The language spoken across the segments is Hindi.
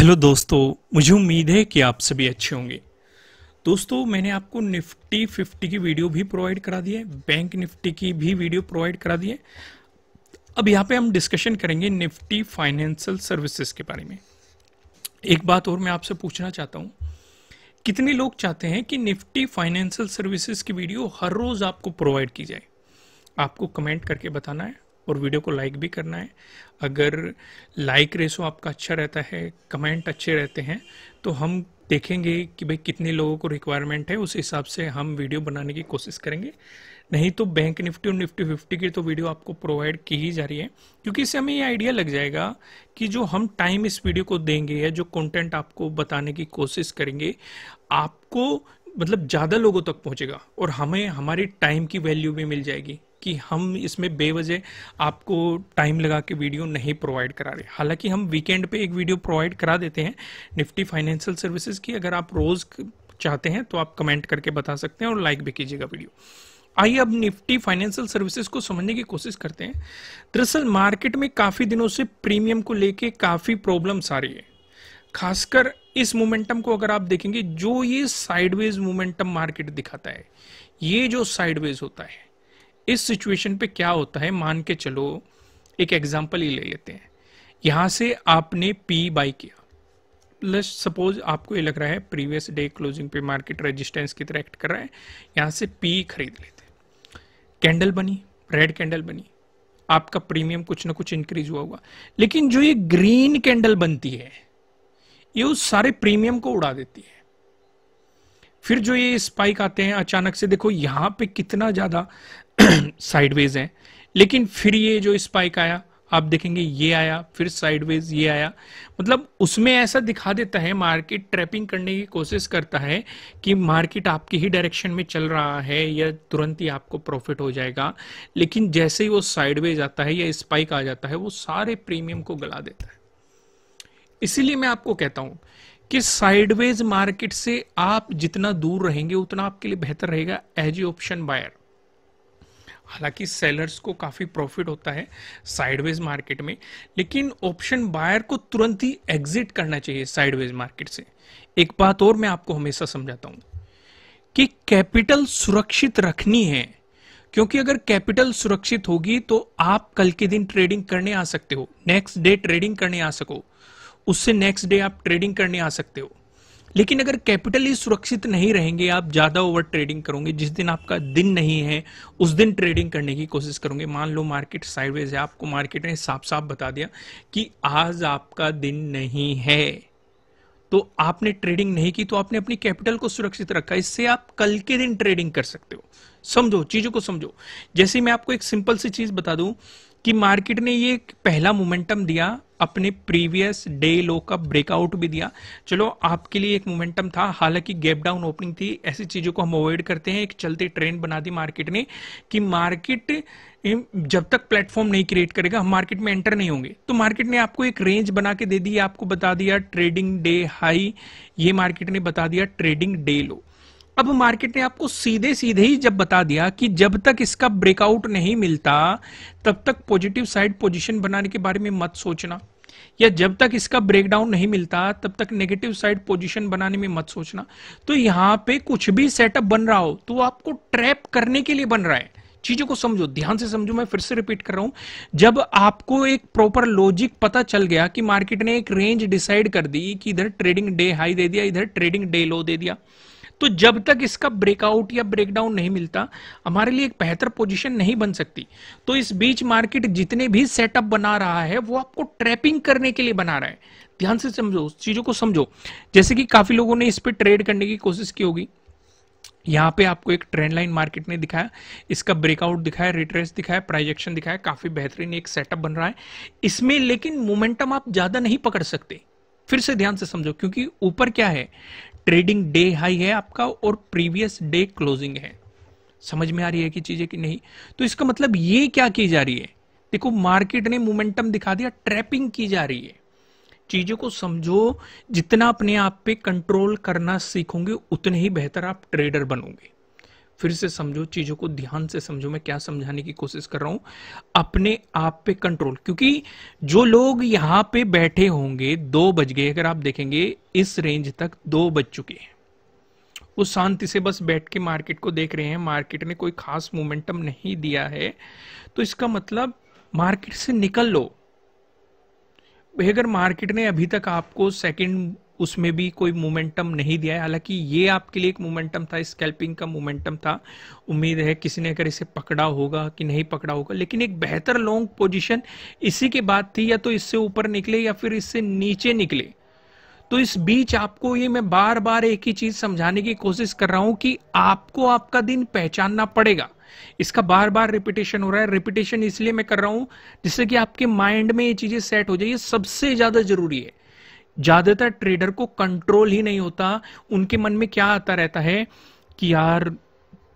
हेलो दोस्तों, मुझे उम्मीद है कि आप सभी अच्छे होंगे। दोस्तों, मैंने आपको निफ्टी 50 की वीडियो भी प्रोवाइड करा दी है, बैंक निफ्टी की भी वीडियो प्रोवाइड करा दी है। अब यहाँ पे हम डिस्कशन करेंगे निफ्टी फाइनेंशियल सर्विसेज के बारे में। एक बात और मैं आपसे पूछना चाहता हूँ, कितने लोग चाहते हैं कि निफ्टी फाइनेंशियल सर्विसेज की वीडियो हर रोज आपको प्रोवाइड की जाए? आपको कमेंट करके बताना है और वीडियो को लाइक भी करना है। अगर लाइक रेशो आपका अच्छा रहता है, कमेंट अच्छे रहते हैं, तो हम देखेंगे कि भाई कितने लोगों को रिक्वायरमेंट है, उस हिसाब से हम वीडियो बनाने की कोशिश करेंगे। नहीं तो बैंक निफ्टी और निफ्टी 50 की तो वीडियो आपको प्रोवाइड की ही जा रही है, क्योंकि इससे हमें ये आइडिया लग जाएगा कि जो हम टाइम इस वीडियो को देंगे या जो कंटेंट आपको बताने की कोशिश करेंगे, आपको मतलब ज़्यादा लोगों तक पहुंचेगा और हमें हमारी टाइम की वैल्यू भी मिल जाएगी कि हम इसमें बेवजह आपको टाइम लगा के वीडियो नहीं प्रोवाइड करा रहे। हालांकि हम वीकेंड पे एक वीडियो प्रोवाइड करा देते हैं निफ्टी फाइनेंशियल सर्विसेज की। अगर आप रोज चाहते हैं तो आप कमेंट करके बता सकते हैं और लाइक भी कीजिएगा वीडियो। आइए अब निफ्टी फाइनेंशियल सर्विसेज को समझने की कोशिश करते हैं। दरअसल मार्केट में काफी दिनों से प्रीमियम को लेके काफी प्रॉब्लम्स आ रही है। खासकर इस मोमेंटम को अगर आप देखेंगे, जो ये साइडवेज मोमेंटम मार्केट दिखाता है, ये जो साइडवेज होता है, इस सिचुएशन पे क्या होता है, मान के चलो एक एग्जांपल ही ले लेते हैं। यहां से आपने पी बाई किया, प्लस सपोज आपको ये लग रहा है प्रीवियस डे क्लोजिंग पे मार्केट रेजिस्टेंस की तरह एक्ट कर रहा है, यहां से पी खरीद लेते हैं। कैंडल बनी, रेड कैंडल बनी, आपका प्रीमियम कुछ ना कुछ इंक्रीज हुआ होगा। लेकिन जो ये ग्रीन कैंडल बनती है, ये उस सारे प्रीमियम को उड़ा देती है। फिर जो ये स्पाइक आते हैं अचानक से, देखो यहां पे कितना ज्यादा साइडवेज है, लेकिन फिर ये जो स्पाइक आया, आप देखेंगे ये आया, फिर साइडवेज ये आया। मतलब उसमें ऐसा दिखा देता है, मार्केट ट्रैपिंग करने की कोशिश करता है कि मार्केट आपकी ही डायरेक्शन में चल रहा है या तुरंत ही आपको प्रॉफिट हो जाएगा। लेकिन जैसे ही वो साइडवेज आता है या स्पाइक आ जाता है, वो सारे प्रीमियम को गला देता है। इसीलिए मैं आपको कहता हूं कि साइडवेज मार्केट से आप जितना दूर रहेंगे उतना आपके लिए बेहतर रहेगा एज ए ऑप्शन बायर। हालांकि सेलर्स को काफी प्रॉफिट होता है साइडवेज मार्केट में, लेकिन ऑप्शन बायर को तुरंत ही एग्जिट करना चाहिए साइडवेज मार्केट से। एक बात और मैं आपको हमेशा समझाता हूं कि कैपिटल सुरक्षित रखनी है, क्योंकि अगर कैपिटल सुरक्षित होगी तो आप कल के दिन ट्रेडिंग करने आ सकते हो, नेक्स्ट डे ट्रेडिंग करने आ सको, उससे नेक्स्ट डे आप ट्रेडिंग करने आ सकते हो। लेकिन अगर कैपिटल ही सुरक्षित नहीं रहेंगे, आप ज्यादा ओवर ट्रेडिंग करोगे, जिस दिन आपका दिन नहीं है उस दिन ट्रेडिंग करने की कोशिश करोगे। मान लो मार्केट साइडवेज है, आपको मार्केट ने साफ साफ बता दिया कि आज आपका दिन नहीं है, तो आपने ट्रेडिंग नहीं की, तो आपने अपनी कैपिटल को सुरक्षित रखा, इससे आप कल के दिन ट्रेडिंग कर सकते हो। समझो, चीजों को समझो। जैसे मैं आपको एक सिंपल सी चीज बता दूं कि मार्केट ने ये पहला मोमेंटम दिया, अपने प्रीवियस डे लो का ब्रेकआउट भी दिया। चलो आपके लिए एक मोमेंटम था, हालांकि गैप डाउन ओपनिंग थी। ऐसी चीजों को हम अवॉइड करते हैं। एक चलते ट्रेंड बना दी मार्केट ने कि मार्केट जब तक प्लेटफॉर्म नहीं क्रिएट करेगा हम मार्केट में एंटर नहीं होंगे। तो मार्केट ने आपको एक रेंज बना के दे दी, आपको बता दिया ट्रेडिंग डे हाई, ये मार्केट ने बता दिया ट्रेडिंग डे लो। अब मार्केट ने आपको सीधे सीधे ही जब बता दिया कि जब तक इसका ब्रेकआउट नहीं मिलता तब तक पॉजिटिव साइड पोजीशन बनाने के बारे में मत सोचना, या जब तक इसका ब्रेकडाउन नहीं मिलता तब तक नेगेटिव साइड पोजीशन बनाने में मत सोचना। तो यहां पे कुछ भी सेटअप बन रहा हो तो आपको ट्रैप करने के लिए बन रहा है। चीजों को समझो, ध्यान से समझो। मैं फिर से रिपीट कर रहा हूं, जब आपको एक प्रॉपर लॉजिक पता चल गया कि मार्केट ने एक रेंज डिसाइड कर दी कि इधर ट्रेडिंग डे हाई दे दिया, इधर ट्रेडिंग डे लो दे दिया, तो जब तक इसका ब्रेकआउट या ब्रेकडाउन नहीं मिलता हमारे लिए एक बेहतर पोजीशन नहीं बन सकती। तो इस बीच मार्केट जितने भी सेटअप बना रहा है वो आपको ट्रैपिंग करने के लिए बना रहा है। ध्यान से समझो, चीजों को समझो। जैसे कि काफी लोगों ने इस पे ट्रेड करने की कोशिश की होगी। यहां पे आपको एक ट्रेंड लाइन मार्केट ने दिखाया, इसका ब्रेकआउट दिखाया, रिट्रेस दिखाया, प्राइस एक्शन दिखाया, काफी बेहतरीन एक सेटअप बन रहा है इसमें। लेकिन मोमेंटम आप ज्यादा नहीं पकड़ सकते। फिर से ध्यान से समझो, क्योंकि ऊपर क्या है, ट्रेडिंग डे हाई है आपका और प्रीवियस डे क्लोजिंग है। समझ में आ रही है कि चीजें कि नहीं? तो इसका मतलब ये क्या की जा रही है, देखो मार्केट ने मोमेंटम दिखा दिया, ट्रैपिंग की जा रही है। चीजों को समझो, जितना अपने आप पे कंट्रोल करना सीखोगे उतने ही बेहतर आप ट्रेडर बनोगे। फिर से समझो, चीजों को ध्यान से समझो, मैं क्या समझाने की कोशिश कर रहा हूं। अपने आप पे कंट्रोल, क्योंकि जो लोग यहां पे बैठे होंगे 2 बज गए, अगर आप देखेंगे इस रेंज तक 2 बज चुके हैं, वो शांति से बस बैठ के मार्केट को देख रहे हैं, मार्केट ने कोई खास मोमेंटम नहीं दिया है, तो इसका मतलब मार्केट से निकल लो। भाई अगर मार्केट ने अभी तक आपको सेकंड उसमें भी कोई मोमेंटम नहीं दिया है, हालांकि ये आपके लिए एक मोमेंटम था, स्कैल्पिंग का मोमेंटम था, उम्मीद है किसी ने अगर इसे पकड़ा होगा कि नहीं पकड़ा होगा, लेकिन एक बेहतर लॉन्ग पोजीशन इसी के बाद थी, या तो इससे ऊपर निकले या फिर इससे नीचे निकले। तो इस बीच आपको ये मैं बार बार एक ही चीज समझाने की कोशिश कर रहा हूं कि आपको आपका दिन पहचानना पड़ेगा। इसका बार बार रिपीटेशन हो रहा है, रिपीटेशन इसलिए मैं कर रहा हूं जिससे कि आपके माइंड में ये चीजें सेट हो जाए। ये सबसे ज्यादा जरूरी है। ज्यादातर ट्रेडर को कंट्रोल ही नहीं होता, उनके मन में क्या आता रहता है कि यार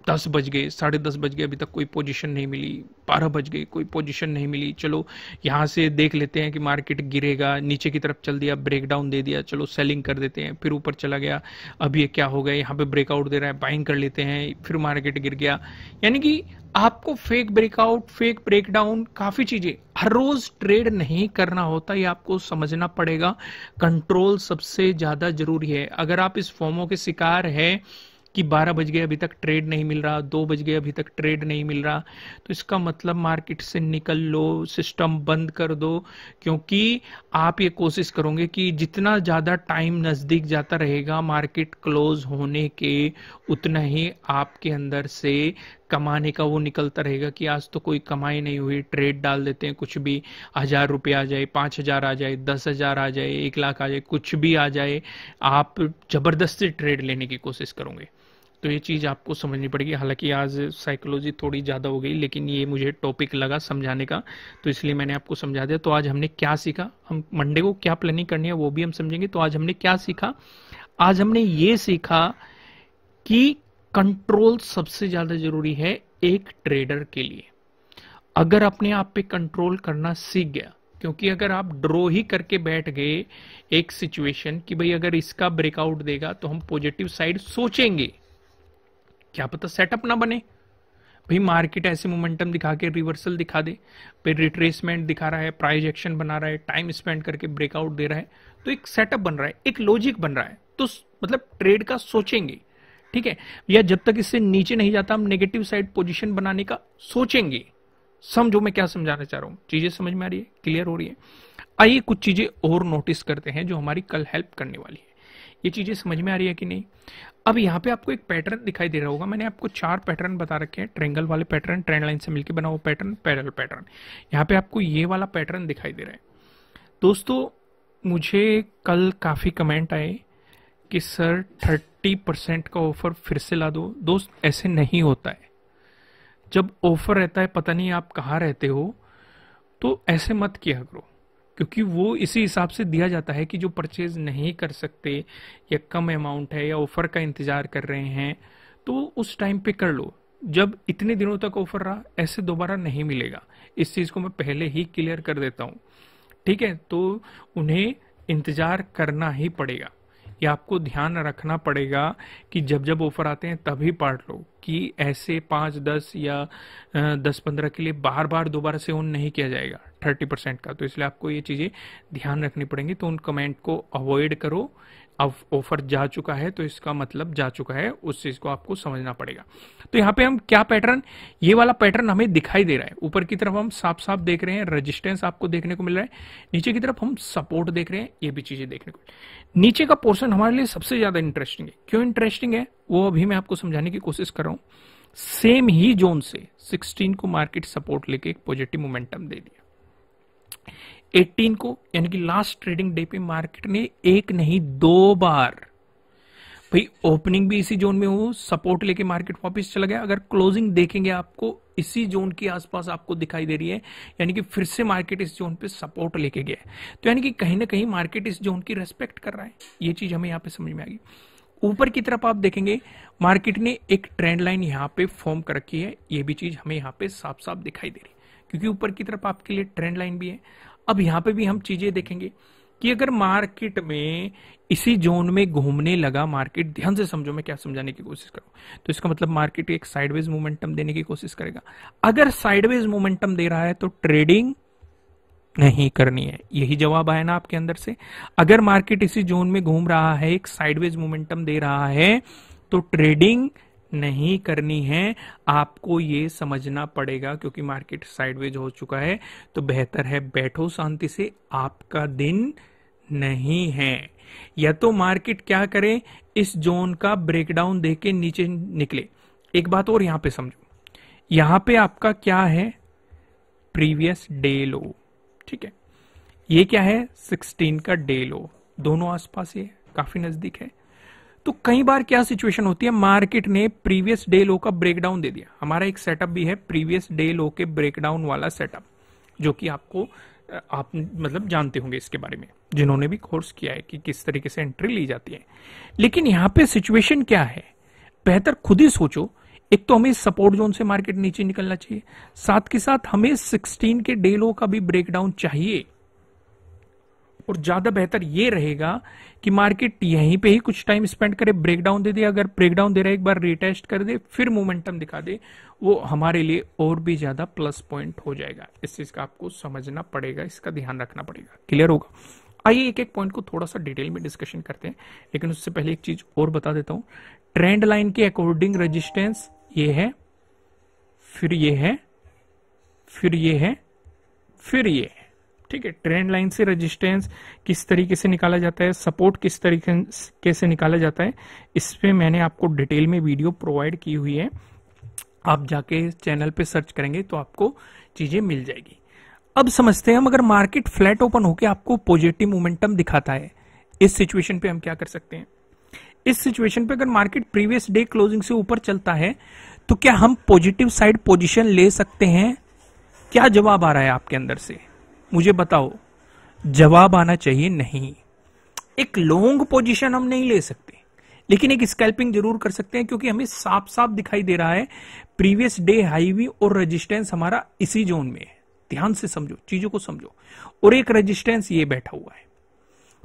10 बज गए, 10:30 बज गए, अभी तक कोई पोजीशन नहीं मिली, 12 बज गए, कोई पोजीशन नहीं मिली, चलो यहां से देख लेते हैं कि मार्केट गिरेगा, नीचे की तरफ चल दिया, ब्रेकडाउन दे दिया, चलो सेलिंग कर देते हैं, फिर ऊपर चला गया, अब ये क्या हो गया, यहाँ पे ब्रेकआउट दे रहा है, बाइंग कर लेते हैं, फिर मार्केट गिर गया। यानी कि आपको फेक ब्रेकआउट, फेक ब्रेकडाउन, काफी चीजें, हर रोज ट्रेड नहीं करना होता, ये आपको समझना पड़ेगा। कंट्रोल सबसे ज्यादा जरूरी है। अगर आप इस फोमो के शिकार है कि 12 बज गए अभी तक ट्रेड नहीं मिल रहा, 2 बज गए अभी तक ट्रेड नहीं मिल रहा, तो इसका मतलब मार्केट से निकल लो, सिस्टम बंद कर दो, क्योंकि आप ये कोशिश करोगे कि जितना ज्यादा टाइम नजदीक जाता रहेगा मार्केट क्लोज होने के, उतना ही आपके अंदर से कमाने का वो निकलता रहेगा कि आज तो कोई कमाई नहीं हुई, ट्रेड डाल देते हैं, कुछ भी, 1000 रुपये आ जाए, 5000 आ जाए, 10,000 आ जाए, 1 लाख आ जाए, कुछ भी आ जाए, आप जबरदस्ती ट्रेड लेने की कोशिश करोगे। तो ये चीज आपको समझनी पड़ेगी। हालांकि आज साइकोलॉजी थोड़ी ज्यादा हो गई, लेकिन ये मुझे टॉपिक लगा समझाने का, तो इसलिए मैंने आपको समझा दिया। तो आज हमने क्या सीखा, हम मंडे को क्या प्लानिंग करनी है वो भी हम समझेंगे। तो आज हमने क्या सीखा, आज हमने ये सीखा कि कंट्रोल सबसे ज्यादा जरूरी है एक ट्रेडर के लिए। अगर अपने आप पे कंट्रोल करना सीख गया, क्योंकि अगर आप ड्रॉ ही करके बैठ गए एक सिचुएशन कि भाई अगर इसका ब्रेकआउट देगा तो हम पॉजिटिव साइड सोचेंगे, क्या पता सेटअप ना बने, भाई मार्केट ऐसे मोमेंटम दिखा के रिवर्सल दिखा दे, फिर रिट्रेसमेंट दिखा रहा है, प्राइस एक्शन बना रहा है, टाइम स्पेंड करके ब्रेकआउट दे रहा है, तो एक सेटअप बन रहा है, एक लॉजिक बन रहा है, तो मतलब ट्रेड का सोचेंगे, ठीक है। या जब तक इससे नीचे नहीं जाता हम नेगेटिव साइड पोजीशन बनाने का सोचेंगे। समझो मैं क्या समझाना चाह रहा हूं, चीजें समझ में आ रही है, क्लियर हो रही है। आइए कुछ चीजें और नोटिस करते हैं जो हमारी कल हेल्प करने वाली है। ये चीजें समझ में आ रही है कि नहीं। अब यहाँ पे आपको एक पैटर्न दिखाई दे रहा होगा, मैंने आपको 4 पैटर्न बता रखे हैं, ट्रायंगल वाले पैटर्न, ट्रेंड लाइन से मिलकर बना हुआ पैटर्न, पैरेलल पैटर्न। यहाँ पे आपको ये वाला पैटर्न दिखाई दे रहा है। दोस्तों मुझे कल काफी कमेंट आए कि सर 30% का ऑफर फिर से ला दो। दोस्त ऐसे नहीं होता है, जब ऑफर रहता है, पता नहीं आप कहाँ रहते हो, तो ऐसे मत किया करो, क्योंकि वो इसी हिसाब से दिया जाता है कि जो परचेज नहीं कर सकते या कम अमाउंट है या ऑफर का इंतजार कर रहे हैं, तो उस टाइम पे कर लो। जब इतने दिनों तक ऑफर रहा, ऐसे दोबारा नहीं मिलेगा। इस चीज को मैं पहले ही क्लियर कर देता हूं, ठीक है। तो उन्हें इंतजार करना ही पड़ेगा, ये आपको ध्यान रखना पड़ेगा कि जब जब ऑफर आते हैं तभी पार्ट लो, कि ऐसे 5, 10 या 10, 15 के लिए बार बार दोबारा से ऑन नहीं किया जाएगा 30% का। तो इसलिए आपको ये चीजें ध्यान रखनी पड़ेंगी। तो उन कमेंट को अवॉइड करो। अब ऑफर जा चुका है तो इसका मतलब जा चुका है, उस चीज को आपको समझना पड़ेगा। तो यहाँ पे हम क्या पैटर्न, ये वाला पैटर्न हमें दिखाई दे रहा है। ऊपर की तरफ हम साफ साफ देख रहे हैं, रेजिस्टेंस आपको देखने को मिल रहा है, नीचे की तरफ हम सपोर्ट देख रहे हैं, ये भी चीजें देखने को। नीचे का पोर्शन हमारे लिए सबसे ज्यादा इंटरेस्टिंग है। क्यों इंटरेस्टिंग है वो अभी मैं आपको समझाने की कोशिश कर रहा हूं। सेम ही जोन से 16 को मार्केट सपोर्ट लेके एक पॉजिटिव मोमेंटम दे दिया। 18 को यानी कि लास्ट ट्रेडिंग डे पे मार्केट ने एक नहीं 2 बार, भाई ओपनिंग भी इसी जोन में हो, सपोर्ट लेके मार्केट वापस चला गया। अगर क्लोजिंग देखेंगे आपको इसी जोन के आसपास आपको दिखाई दे रही है, यानी कि फिर से मार्केट इस जोन पे सपोर्ट लेके गया। तो यानी कि कहीं ना कहीं मार्केट इस जोन की रेस्पेक्ट कर रहा है। ये चीज हमें यहाँ पे समझ में आ गई। ऊपर की तरफ आप देखेंगे मार्केट ने एक ट्रेंड लाइन यहाँ पे फॉर्म कर रखी है, ये भी चीज हमें यहाँ पे साफ साफ दिखाई दे रही है, क्योंकि ऊपर की तरफ आपके लिए ट्रेंड लाइन भी है। अब यहाँ पे भी हम चीजें देखेंगे, कि अगर मार्केट में इसी जोन में घूमने लगा मार्केट, ध्यान से समझो मैं क्या समझाने की कोशिश करूं, तो इसका मतलब मार्केट एक साइडवेज मोमेंटम देने की कोशिश करेगा। अगर साइडवेज मोमेंटम दे रहा है तो ट्रेडिंग नहीं करनी है, यही जवाब आया ना आपके अंदर से। अगर मार्केट इसी जोन में घूम रहा है, एक साइडवेज मोमेंटम दे रहा है, तो ट्रेडिंग नहीं करनी है, आपको ये समझना पड़ेगा। क्योंकि मार्केट साइडवेज हो चुका है तो बेहतर है बैठो शांति से, आपका दिन नहीं है। या तो मार्केट क्या करे, इस जोन का ब्रेकडाउन देके नीचे निकले। एक बात और यहां पे समझो, यहां पे आपका क्या है, प्रीवियस डे लो, ठीक है। ये क्या है, 16 का डे लो, दोनों आसपास ही है, काफी नजदीक है। तो कई बार क्या सिचुएशन होती है, मार्केट ने प्रीवियस डे लो का ब्रेकडाउन दे दिया। हमारा एक सेटअप भी है प्रीवियस डे लो के ब्रेकडाउन वाला सेटअप, जो कि आपको आप मतलब जानते होंगे इसके बारे में, जिन्होंने भी कोर्स किया है कि किस तरीके से एंट्री ली जाती है। लेकिन यहां पे सिचुएशन क्या है, बेहतर खुद ही सोचो। एक तो हमें सपोर्ट जोन से मार्केट नीचे निकलना चाहिए, साथ के साथ हमें 16 के डे लो का भी ब्रेकडाउन चाहिए। और ज्यादा बेहतर ये रहेगा कि मार्केट यहीं पे ही कुछ टाइम स्पेंड करे, ब्रेकडाउन दे दे, अगर ब्रेकडाउन दे रहा है एक बार रिटेस्ट कर दे, फिर मोमेंटम दिखा दे, वो हमारे लिए और भी ज्यादा प्लस पॉइंट हो जाएगा। इस चीज का आपको समझना पड़ेगा, इसका ध्यान रखना पड़ेगा। क्लियर होगा? आइए एक एक पॉइंट को थोड़ा सा डिटेल में डिस्कशन करते हैं, लेकिन उससे पहले एक चीज और बता देता हूं। ट्रेंड लाइन के अकॉर्डिंग रेजिस्टेंस ये है, फिर ये है, फिर ये है, फिर ये है, ठीक है। ट्रेंड लाइन से रेजिस्टेंस किस तरीके से निकाला जाता है, सपोर्ट किस तरीके से निकाला जाता है, इस पे मैंने आपको डिटेल में वीडियो प्रोवाइड की हुई है। आप जाके चैनल पे सर्च करेंगे तो आपको चीजें मिल जाएगी। अब समझते हैं हम, अगर मार्केट फ्लैट ओपन होकर आपको पॉजिटिव मोमेंटम दिखाता है, इस सिचुएशन पे हम क्या कर सकते हैं। इस सिचुएशन पे अगर मार्केट प्रीवियस डे क्लोजिंग से ऊपर चलता है तो क्या हम पॉजिटिव साइड पोजीशन ले सकते हैं? क्या जवाब आ रहा है आपके अंदर से, मुझे बताओ। जवाब आना चाहिए नहीं। एक लॉन्ग पोजीशन हम नहीं ले सकते, लेकिन एक स्कैल्पिंग जरूर कर सकते हैं, क्योंकि हमें साफ साफ दिखाई दे रहा है प्रीवियस डे हाई भी और रेजिस्टेंस हमारा इसी जोन में है। ध्यान से समझो, चीजों को समझो। और एक रेजिस्टेंस ये बैठा हुआ है,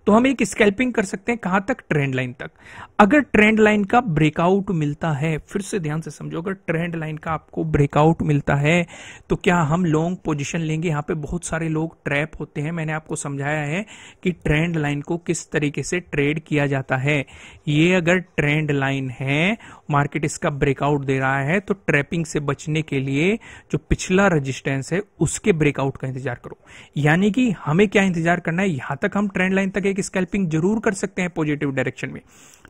तो हम एक स्कैल्पिंग कर सकते हैं कहां तक, ट्रेंड लाइन तक। अगर ट्रेंड लाइन का ब्रेकआउट मिलता है, फिर से ध्यान से समझो, अगर ट्रेंड लाइन का आपको ब्रेकआउट मिलता है तो क्या हम लॉन्ग पोजीशन लेंगे। यहां पे बहुत सारे लोग ट्रैप होते हैं, मैंने आपको समझाया है कि ट्रेंड लाइन को किस तरीके से ट्रेड किया जाता है। ये अगर ट्रेंड लाइन है, मार्केट इसका ब्रेकआउट दे रहा है, तो ट्रैपिंग से बचने के लिए जो पिछला रेजिस्टेंस है उसके ब्रेकआउट का इंतजार करो। यानी कि हमें क्या इंतजार करना है, यहां तक हम ट्रेंड लाइन तक एक स्कैल्पिंग जरूर कर सकते हैं पॉजिटिव डायरेक्शन में,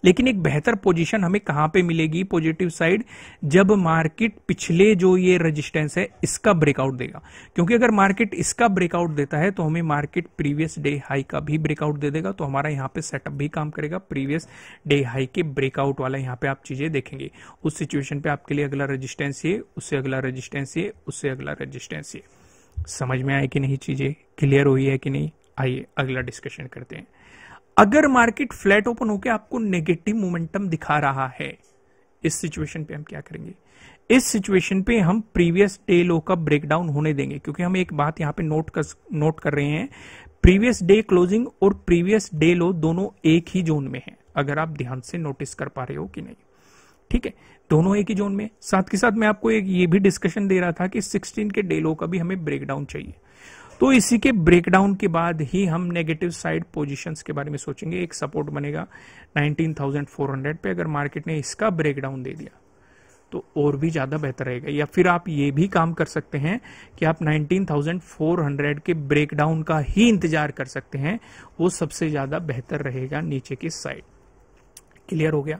लेकिन एक बेहतर पोजीशन हमें कहां पे मिलेगी पॉजिटिव साइड, जब मार्केट पिछले जो ये रेजिस्टेंस है इसका ब्रेकआउट देगा। क्योंकि अगर मार्केट इसका ब्रेकआउट देता है तो हमें मार्केट प्रीवियस डे हाई का भी ब्रेकआउट दे देगा, तो हमारा यहां पे सेटअप भी काम करेगा। प्रीवियस डे हाई के ब्रेकआउट वाला यहां पे आप चीजें देखेंगे। उस सिचुएशन पे आपके लिए अगला रेजिस्टेंस ये, उससे अगला रेजिस्टेंस ये, उससे अगला रेजिस्टेंस ये। समझ में आए कि नहीं, चीजें क्लियर हुई है कि नहीं? आइए अगला डिस्कशन करते हैं। अगर मार्केट फ्लैट ओपन होकर आपको नेगेटिव मोमेंटम दिखा रहा है, इस सिचुएशन पे हम क्या करेंगे? इस सिचुएशन पे हम प्रीवियस डे लो का ब्रेकडाउन होने देंगे, क्योंकि हम एक बात यहां पे नोट कर रहे हैं, प्रीवियस डे क्लोजिंग और प्रीवियस डे लो दोनों एक ही जोन में है। अगर आप ध्यान से नोटिस कर पा रहे हो कि नहीं, ठीक है, दोनों एक ही जोन में। साथ के साथ मैं आपको एक ये भी डिस्कशन दे रहा था कि 16 के डे लो का भी हमें ब्रेकडाउन चाहिए, तो इसी के ब्रेकडाउन के बाद ही हम नेगेटिव साइड पोजीशंस के बारे में सोचेंगे। एक सपोर्ट बनेगा 19,400 पे, अगर मार्केट ने इसका ब्रेकडाउन दे दिया तो और भी ज्यादा बेहतर रहेगा। या फिर आप ये भी काम कर सकते हैं कि आप 19,400 के ब्रेकडाउन का ही इंतजार कर सकते हैं, वो सबसे ज्यादा बेहतर रहेगा नीचे की साइड। क्लियर हो गया?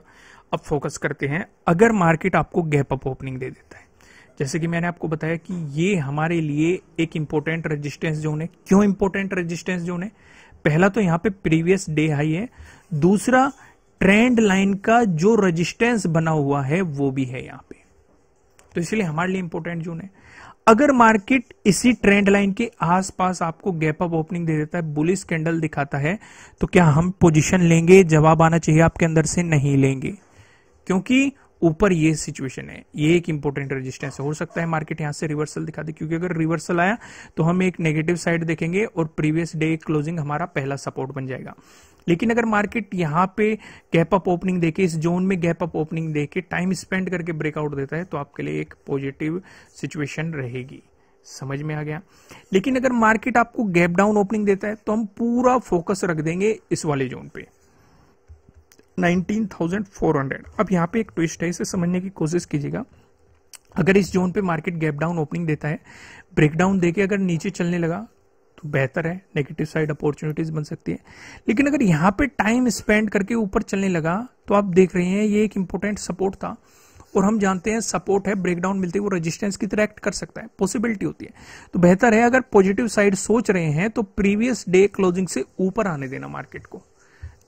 अब फोकस करते हैं, अगर मार्केट आपको गैप अप ओपनिंग दे देता है, जैसे कि मैंने आपको बताया कि ये हमारे लिए एक इंपॉर्टेंट रेजिस्टेंस जोन है। क्यों इंपॉर्टेंट रेजिस्टेंस जोन है? पहला तो यहां पे प्रीवियस डे हाई है, दूसरा ट्रेंड लाइन का जो रेजिस्टेंस बना हुआ है वो भी है यहां पे, तो इसलिए हमारे लिए इंपॉर्टेंट जोन है। अगर मार्केट इसी ट्रेंड लाइन के आसपास आपको गैप अप ओपनिंग दे देता है, बुलिश कैंडल दिखाता है, तो क्या हम पोजीशन लेंगे? जवाब आना चाहिए आपके अंदर से, नहीं लेंगे, क्योंकि ऊपर ये सिचुएशन है, ये एक इंपॉर्टेंट रेजिस्टेंस हो सकता है मार्केट यहां से रिवर्सल दिखा दे, क्योंकि अगर रिवर्सल आया तो हम एक नेगेटिव साइड देखेंगे और प्रीवियस डे क्लोजिंग हमारा पहला सपोर्ट बन जाएगा। लेकिन अगर मार्केट यहां पे गैप अप ओपनिंग देके, इस जोन में गैप अप ओपनिंग देके टाइम स्पेंड करके ब्रेकआउट देता है तो आपके लिए एक पॉजिटिव सिचुएशन रहेगी। समझ में आ गया। लेकिन अगर मार्केट आपको गैप डाउन ओपनिंग देता है तो हम पूरा फोकस रख देंगे इस वाले जोन पे 19,400। अब यहां पे एक ट्विस्ट है, इसे समझने की कोशिश कीजिएगा। अगर इस जोन पे मार्केट गैप डाउन ओपनिंग देता है, ब्रेकडाउन देके अगर नीचे चलने लगा तो बेहतर है, नेगेटिव साइड अपॉर्चुनिटीज बन सकती है। लेकिन अगर यहां पे टाइम स्पेंड करके ऊपर चलने लगा तो आप देख रहे हैं ये एक इंपॉर्टेंट सपोर्ट था, और हम जानते हैं सपोर्ट है, ब्रेकडाउन मिलते ही वो रेजिस्टेंस की तरह एक्ट कर सकता है, पॉसिबिलिटी होती है। तो बेहतर है अगर पॉजिटिव साइड सोच रहे हैं तो प्रीवियस डे क्लोजिंग से ऊपर आने देना मार्केट को,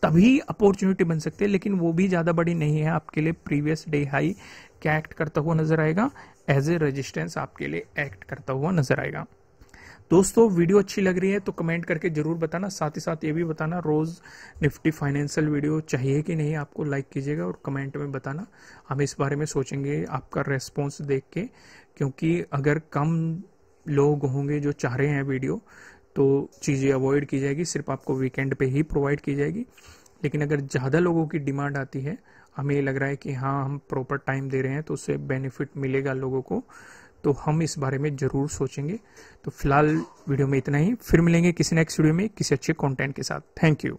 तभी अपॉर्चुनिटी बन सकती है। लेकिन वो भी ज्यादा बड़ी नहीं है आपके लिए। प्रीवियस डे हाई क्या एक्ट करता हुआ नजर आएगा, एज ए रेजिस्टेंस आपके लिए एक्ट करता हुआ नजर आएगा। दोस्तों वीडियो अच्छी लग रही है तो कमेंट करके जरूर बताना, साथ ही साथ ये भी बताना रोज निफ्टी फाइनेंशियल वीडियो चाहिए कि नहीं आपको, लाइक कीजिएगा और कमेंट में बताना। हम इस बारे में सोचेंगे आपका रेस्पॉन्स देख के, क्योंकि अगर कम लोग होंगे जो चाह रहे हैं वीडियो तो चीज़ें अवॉइड की जाएगी, सिर्फ आपको वीकेंड पे ही प्रोवाइड की जाएगी। लेकिन अगर ज़्यादा लोगों की डिमांड आती है, हमें ये लग रहा है कि हाँ हम प्रॉपर टाइम दे रहे हैं तो उससे बेनिफिट मिलेगा लोगों को, तो हम इस बारे में जरूर सोचेंगे। तो फिलहाल वीडियो में इतना ही, फिर मिलेंगे किसी नेक्स्ट वीडियो में किसी अच्छे कंटेंट के साथ। Thank you.